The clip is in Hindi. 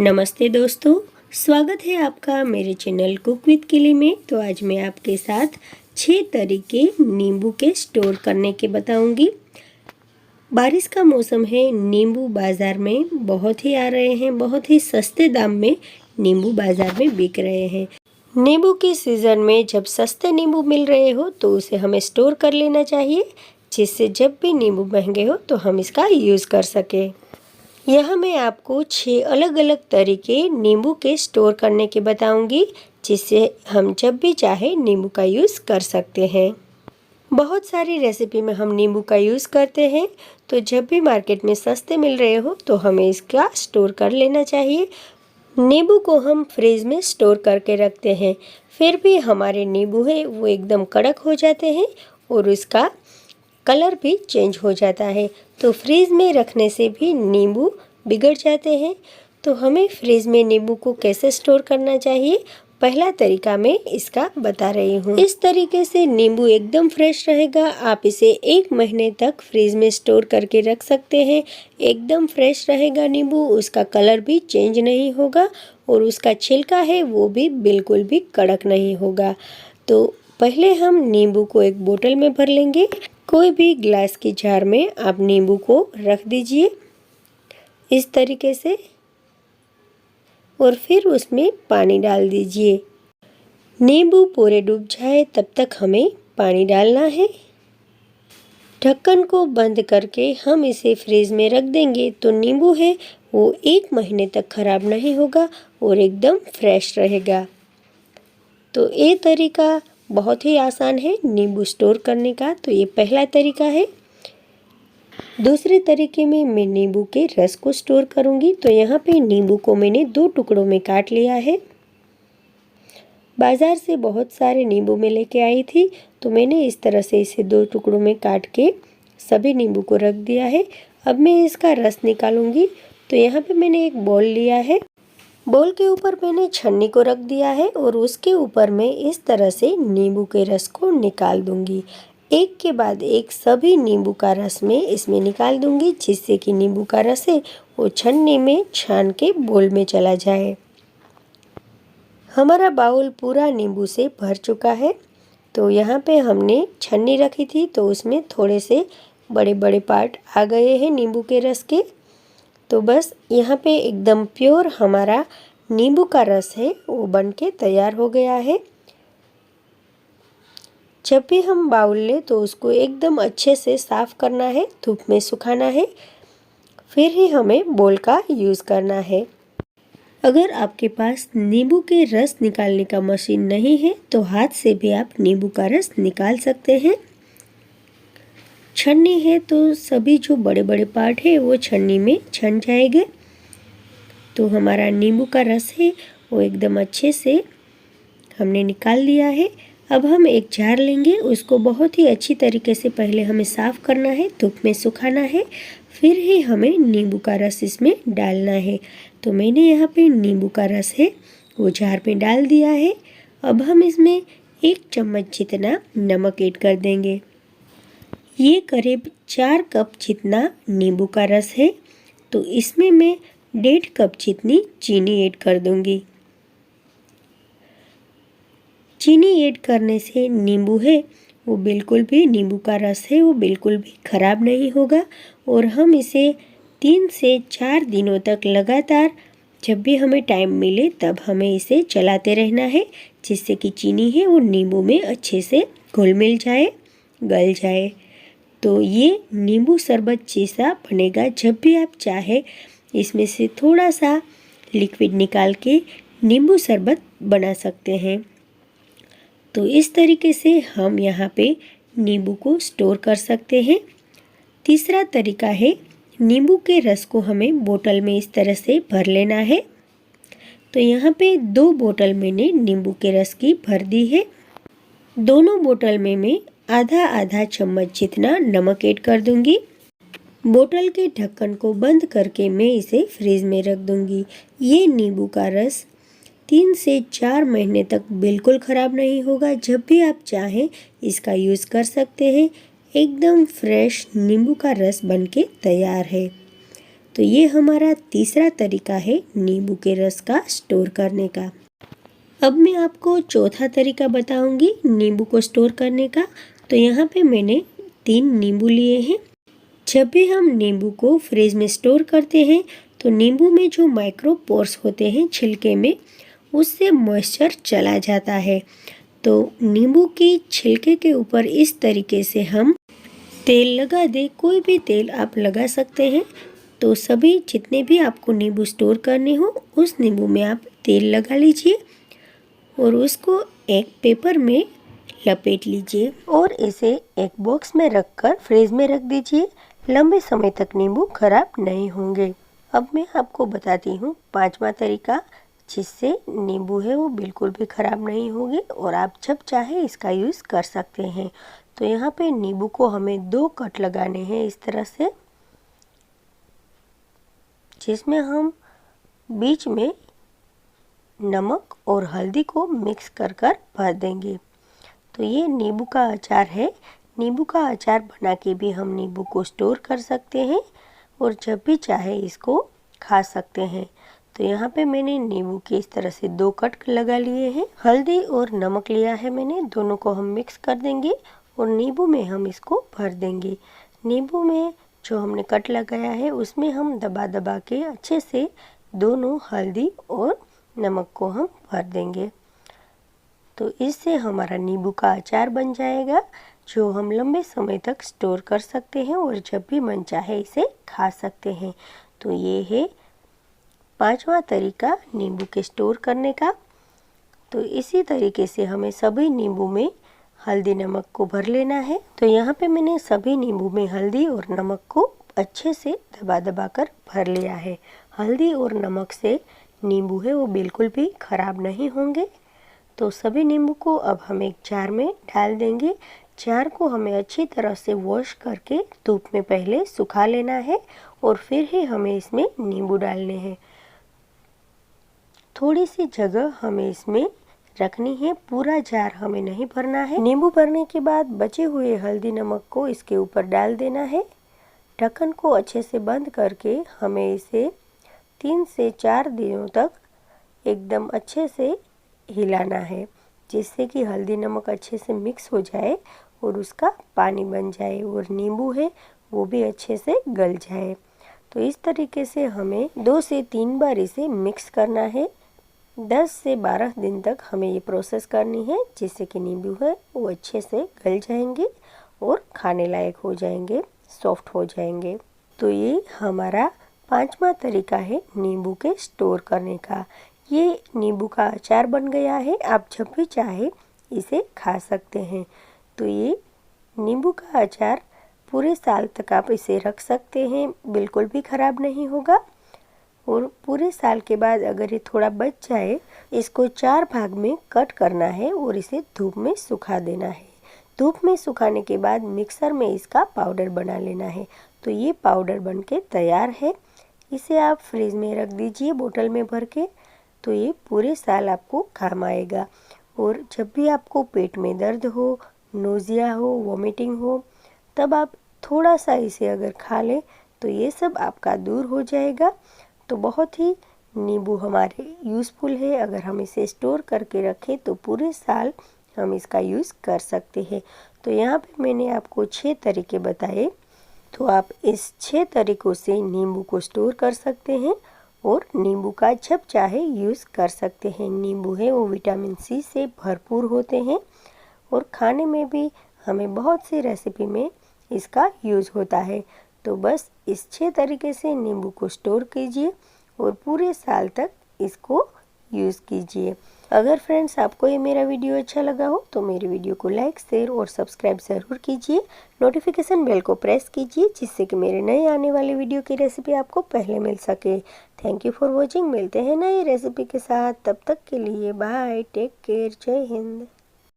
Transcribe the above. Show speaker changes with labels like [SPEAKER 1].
[SPEAKER 1] नमस्ते दोस्तों, स्वागत है आपका मेरे चैनल कुक विद किली में। तो आज मैं आपके साथ 6 तरीके नींबू के स्टोर करने के बताऊंगी। बारिश का मौसम है, नींबू बाज़ार में बहुत ही आ रहे हैं, बहुत ही सस्ते दाम में नींबू बाज़ार में बिक रहे हैं। नींबू के सीज़न में जब सस्ते नींबू मिल रहे हो तो उसे हमें स्टोर कर लेना चाहिए, जिससे जब भी नींबू महंगे हो तो हम इसका यूज़ कर सकें। यहाँ मैं आपको 6 अलग अलग तरीके नींबू के स्टोर करने के बताऊंगी, जिससे हम जब भी चाहे नींबू का यूज़ कर सकते हैं। बहुत सारी रेसिपी में हम नींबू का यूज़ करते हैं, तो जब भी मार्केट में सस्ते मिल रहे हो तो हमें इसका स्टोर कर लेना चाहिए। नींबू को हम फ्रिज में स्टोर करके रखते हैं, फिर भी हमारे नींबू है वो एकदम कड़क हो जाते हैं और उसका कलर भी चेंज हो जाता है। तो फ्रीज़ में रखने से भी नींबू बिगड़ जाते हैं। तो हमें फ्रीज़ में नींबू को कैसे स्टोर करना चाहिए, पहला तरीका मैं इसका बता रही हूँ। इस तरीके से नींबू एकदम फ्रेश रहेगा। आप इसे 1 महीने तक फ्रीज में स्टोर करके रख सकते हैं। एकदम फ्रेश रहेगा नींबू, उसका कलर भी चेंज नहीं होगा और उसका छिलका है वो भी बिल्कुल भी कड़क नहीं होगा। तो पहले हम नींबू को एक बोतल में भर लेंगे। कोई भी ग्लास की जार में आप नींबू को रख दीजिए इस तरीके से, और फिर उसमें पानी डाल दीजिए। नींबू पूरे डूब जाए तब तक हमें पानी डालना है। ढक्कन को बंद करके हम इसे फ्रीज में रख देंगे तो नींबू है वो 1 महीने तक खराब नहीं होगा और एकदम फ्रेश रहेगा। तो ये तरीका बहुत ही आसान है नींबू स्टोर करने का। तो ये पहला तरीका है। दूसरे तरीके में मैं नींबू के रस को स्टोर करूंगी। तो यहाँ पे नींबू को मैंने 2 टुकड़ों में काट लिया है। बाज़ार से बहुत सारे नींबू मैं लेके आई थी, तो मैंने इस तरह से इसे 2 टुकड़ों में काट के सभी नींबू को रख दिया है। अब मैं इसका रस निकालूंगी। तो यहाँ पे मैंने एक बॉल लिया है। बोल के ऊपर मैंने छन्नी को रख दिया है और उसके ऊपर मैं इस तरह से नींबू के रस को निकाल दूंगी। एक के बाद एक सभी नींबू का रस मैं इसमें निकाल दूंगी, जिससे कि नींबू का रस है वो छन्नी में छान के बोल में चला जाए। हमारा बाउल पूरा नींबू से भर चुका है। तो यहाँ पे हमने छन्नी रखी थी तो उसमें थोड़े से बड़े बड़े पार्ट आ गए हैं नींबू के रस के। तो बस यहाँ पे एकदम प्योर हमारा नींबू का रस है वो बनके तैयार हो गया है। जब भी हम बाउल लें तो उसको एकदम अच्छे से साफ़ करना है, धूप में सुखाना है, फिर ही हमें बोल का यूज़ करना है। अगर आपके पास नींबू के रस निकालने का मशीन नहीं है तो हाथ से भी आप नींबू का रस निकाल सकते हैं। छन्नी है तो सभी जो बड़े बड़े पार्ट है वो छन्नी में छन जाएंगे। तो हमारा नींबू का रस है वो एकदम अच्छे से हमने निकाल लिया है। अब हम एक जार लेंगे, उसको बहुत ही अच्छी तरीके से पहले हमें साफ़ करना है, धूप में सुखाना है, फिर ही हमें नींबू का रस इसमें डालना है। तो मैंने यहाँ पे नींबू का रस है वो जार में डाल दिया है। अब हम इसमें 1 चम्मच जितना नमक ऐड कर देंगे। ये करीब 4 कप जितना नींबू का रस है, तो इसमें मैं 1.5 कप जितनी चीनी ऐड कर दूंगी। चीनी ऐड करने से नींबू है वो बिल्कुल भी, नींबू का रस है वो बिल्कुल भी ख़राब नहीं होगा और हम इसे 3 से 4 दिनों तक लगातार जब भी हमें टाइम मिले तब हमें इसे चलाते रहना है, जिससे कि चीनी है वो नींबू में अच्छे से घुल मिल जाए, गल जाए। तो ये नींबू शरबत जैसा बनेगा। जब भी आप चाहे इसमें से थोड़ा सा लिक्विड निकाल के नींबू शरबत बना सकते हैं। तो इस तरीके से हम यहाँ पे नींबू को स्टोर कर सकते हैं। तीसरा तरीका है, नींबू के रस को हमें बोतल में इस तरह से भर लेना है। तो यहाँ पे 2 बोतल मैंने नींबू के रस की भर दी है। दोनों बोतल में मैं आधा आधा चम्मच जितना नमक ऐड कर दूंगी। बोतल के ढक्कन को बंद करके मैं इसे फ्रीज में रख दूंगी। ये नींबू का रस 3 से 4 महीने तक बिल्कुल ख़राब नहीं होगा। जब भी आप चाहें इसका यूज़ कर सकते हैं। एकदम फ्रेश नींबू का रस बनके तैयार है। तो ये हमारा तीसरा तरीका है नींबू के रस का स्टोर करने का। अब मैं आपको चौथा तरीका बताऊंगी नींबू को स्टोर करने का। तो यहाँ पे मैंने 3 नींबू लिए हैं। जब भी हम नींबू को फ्रिज में स्टोर करते हैं तो नींबू में जो माइक्रो पोर्स होते हैं छिलके में, उससे मॉइस्चर चला जाता है। तो नींबू की छिलके के ऊपर इस तरीके से हम तेल लगा दें, कोई भी तेल आप लगा सकते हैं। तो सभी जितने भी आपको नींबू स्टोर करने हो उस नींबू में आप तेल लगा लीजिए और उसको एक पेपर में लपेट लीजिए और इसे एक बॉक्स में रखकर फ्रिज में रख दीजिए। लंबे समय तक नींबू खराब नहीं होंगे। अब मैं आपको बताती हूँ 5वां तरीका, जिससे नींबू है वो बिल्कुल भी खराब नहीं होगी और आप जब चाहे इसका यूज़ कर सकते हैं। तो यहाँ पे नींबू को हमें 2 कट लगाने हैं इस तरह से, जिसमें हम बीच में नमक और हल्दी को मिक्स कर भर देंगे। तो ये नींबू का अचार है। नींबू का अचार बना के भी हम नींबू को स्टोर कर सकते हैं और जब भी चाहे इसको खा सकते हैं। तो यहाँ पे मैंने नींबू के इस तरह से 2 कट लगा लिए हैं। हल्दी और नमक लिया है मैंने, दोनों को हम मिक्स कर देंगे और नींबू में हम इसको भर देंगे। नींबू में जो हमने कट लगाया है उसमें हम दबा दबा के अच्छे से दोनों हल्दी और नमक को हम भर देंगे। तो इससे हमारा नींबू का अचार बन जाएगा, जो हम लंबे समय तक स्टोर कर सकते हैं और जब भी मन चाहे इसे खा सकते हैं। तो ये है 5वां तरीका नींबू के स्टोर करने का। तो इसी तरीके से हमें सभी नींबू में हल्दी नमक को भर लेना है। तो यहाँ पे मैंने सभी नींबू में हल्दी और नमक को अच्छे से दबा दबा कर भर लिया है। हल्दी और नमक से नींबू है वो बिल्कुल भी खराब नहीं होंगे। तो सभी नींबू को अब हम एक जार में डाल देंगे। जार को हमें अच्छी तरह से वॉश करके धूप में पहले सुखा लेना है और फिर ही हमें इसमें नींबू डालने हैं। थोड़ी सी जगह हमें इसमें रखनी है, पूरा जार हमें नहीं भरना है। नींबू भरने के बाद बचे हुए हल्दी नमक को इसके ऊपर डाल देना है। ढक्कन को अच्छे से बंद करके हमें इसे 3 से 4 दिनों तक एकदम अच्छे से हिलाना है, जिससे कि हल्दी नमक अच्छे से मिक्स हो जाए और उसका पानी बन जाए और नींबू है वो भी अच्छे से गल जाए। तो इस तरीके से हमें 2 से 3 बार इसे मिक्स करना है। 10 से 12 दिन तक हमें ये प्रोसेस करनी है, जिससे कि नींबू है वो अच्छे से गल जाएंगे और खाने लायक हो जाएंगे, सॉफ्ट हो जाएंगे। तो ये हमारा 5वां तरीका है नींबू के स्टोर करने का। ये नींबू का अचार बन गया है, आप जब भी चाहे इसे खा सकते हैं। तो ये नींबू का अचार पूरे साल तक आप इसे रख सकते हैं, बिल्कुल भी ख़राब नहीं होगा। और पूरे साल के बाद अगर ये थोड़ा बच जाए, इसको 4 भाग में कट करना है और इसे धूप में सुखा देना है। धूप में सुखाने के बाद मिक्सर में इसका पाउडर बना लेना है। तो ये पाउडर बनके तैयार है। इसे आप फ्रिज में रख दीजिए बोतल में भर के। तो ये पूरे साल आपको काम आएगा। और जब भी आपको पेट में दर्द हो, नोज़िया हो, वॉमिटिंग हो, तब आप थोड़ा सा इसे अगर खा लें तो ये सब आपका दूर हो जाएगा। तो बहुत ही नींबू हमारे यूज़फुल है। अगर हम इसे स्टोर करके रखें तो पूरे साल हम इसका यूज़ कर सकते हैं। तो यहाँ पे मैंने आपको 6 तरीके बताए। तो आप इस 6 तरीक़ों से नींबू को स्टोर कर सकते हैं और नींबू का जब चाहे यूज़ कर सकते हैं। नींबू है वो विटामिन सी से भरपूर होते हैं और खाने में भी हमें बहुत सी रेसिपी में इसका यूज़ होता है। तो बस इस 6 तरीके से नींबू को स्टोर कीजिए और पूरे साल तक इसको यूज़ कीजिए। अगर फ्रेंड्स आपको ये मेरा वीडियो अच्छा लगा हो तो मेरे वीडियो को लाइक, शेयर और सब्सक्राइब ज़रूर कीजिए। नोटिफिकेशन बेल को प्रेस कीजिए, जिससे कि मेरे नए आने वाले वीडियो की रेसिपी आपको पहले मिल सके। Thank you for watching. मिलते हैं नई रेसिपी के साथ, तब तक के लिए बाय, टेक केयर, जय हिंद।